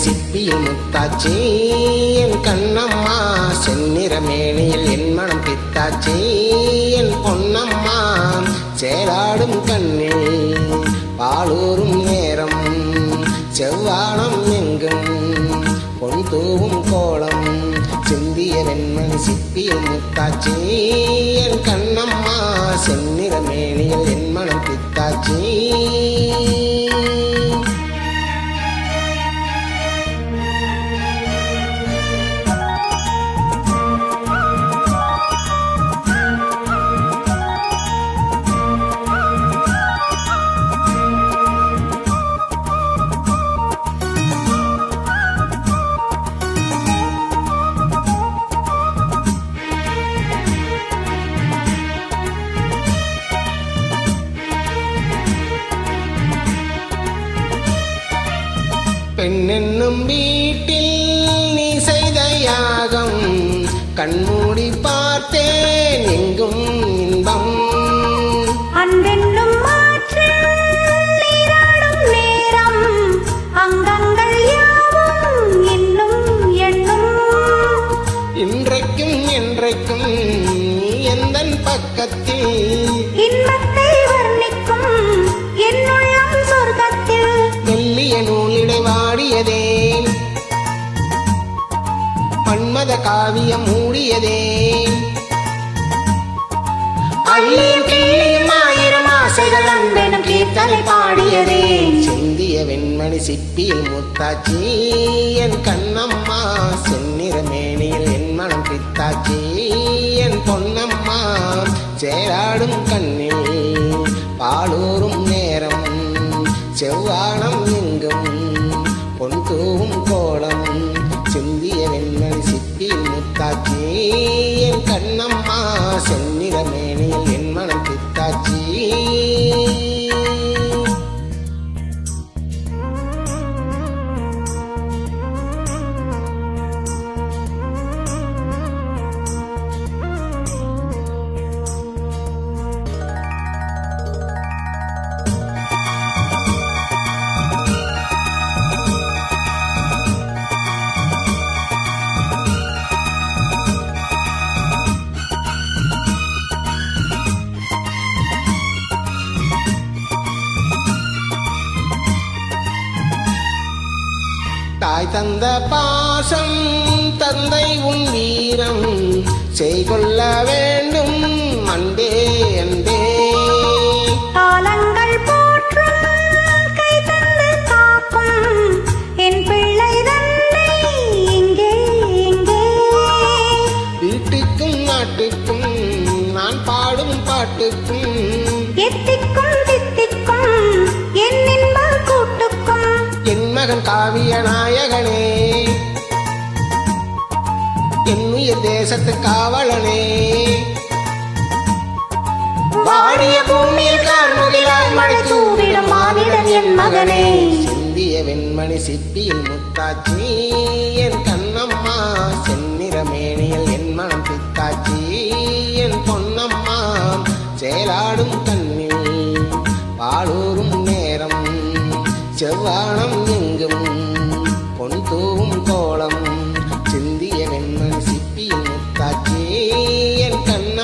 சிப்பியில் முத்தாச்சி என் கண்ணம்மா, செந்நிற மேனியில் என் மனம் பித்தாச்சி என் பொன்னம்மா, சேராடும் கண்ணில் பாலூரும் நேரம், செவ்வானம் எங்கும் பொன் தூவும் கோலம், சிந்திய வெண்மணி சிப்பியில் முத்தாச்சி என் கண்ணம்மா, செந்நிற மேனியில் என் மனம் பித்தாச்சி. பெண்ணென்னும் வீட்டில் நீ செய்த யாகம், கண்மூடி பார்த்தேன் எங்கும் இன்பம். அன்பென்னும் நீராடும் நேரம், அங்கங்கள் யாவும் இன்னும் எண்ணும். இன்றைக்கும் என்றைக்கும் நீ எந்தன் பக்கத்தில், இன்பத்தை வர்ணிக்கும் என்னுள்ளம் சொர்க்கத்தில். மெல்லிய நூலிடை வாடியதே, மன்மத காவியம் மூடியதே, அள்ளியும் கிள்ளியும் ஆயிரம் ஆசைகள் அன்பெனும் கீர்த்தனை பாடியதே. சிந்திய வெண்மணி சிப்பியில் முத்தாச்சி என் கண்ணம்மா, செந்நிற மேனியில் என் மனம் பித்தாச்சி என் பொன்னம்மா, சேராடும் கண்ணில் பாலூரும் நேரம், செவ்வானம் எங்கும் பொன் தூவும் கோலம், சிந்திய வெண்மணி சிப்பியில் முத்தாச்சி என் கண்ணம்மா, செந்நிற மேனியில் என் மனம் பித்தாச்சி. தாய் தந்த பாசம் தந்தை உன் வீரம், செய்கொள்ள வேண்டும் அன்பே அன்பே. காலங்கள் போற்றும் கை தந்து காக்கும் என் பிள்ளை தன்னை இங்கே இங்கே. வீட்டுக்கும் நாட்டுக்கும் நான் பாடும் பாட்டுக்கும், எத்திக்கும் தித்திக்கும் என் இன்ப கூட்டுக்கும். என் மகன் காவிய நாயகனே, என் உயிர் தேசத்து காவலனே, வாடிய பூமியில் கார்முகிலாய் மழை தூவிடும் மானிடன் என் மகனே. சிந்திய வெண்மணி சிப்பியில் முத்தாச்சி என் கண்ணம்மா, செந்நிற மேனியில் என் மனம் பித்தாச்சி என் பொன்னம்மா, சேலாடும் கண்ணில் பாலூரும் நேரம், செவ்வானம் எங்கும் பொன் தூவும் கோலம், சிந்திய வெண்மணி சிப்பியில் முத்தாச்சி என் கண்ண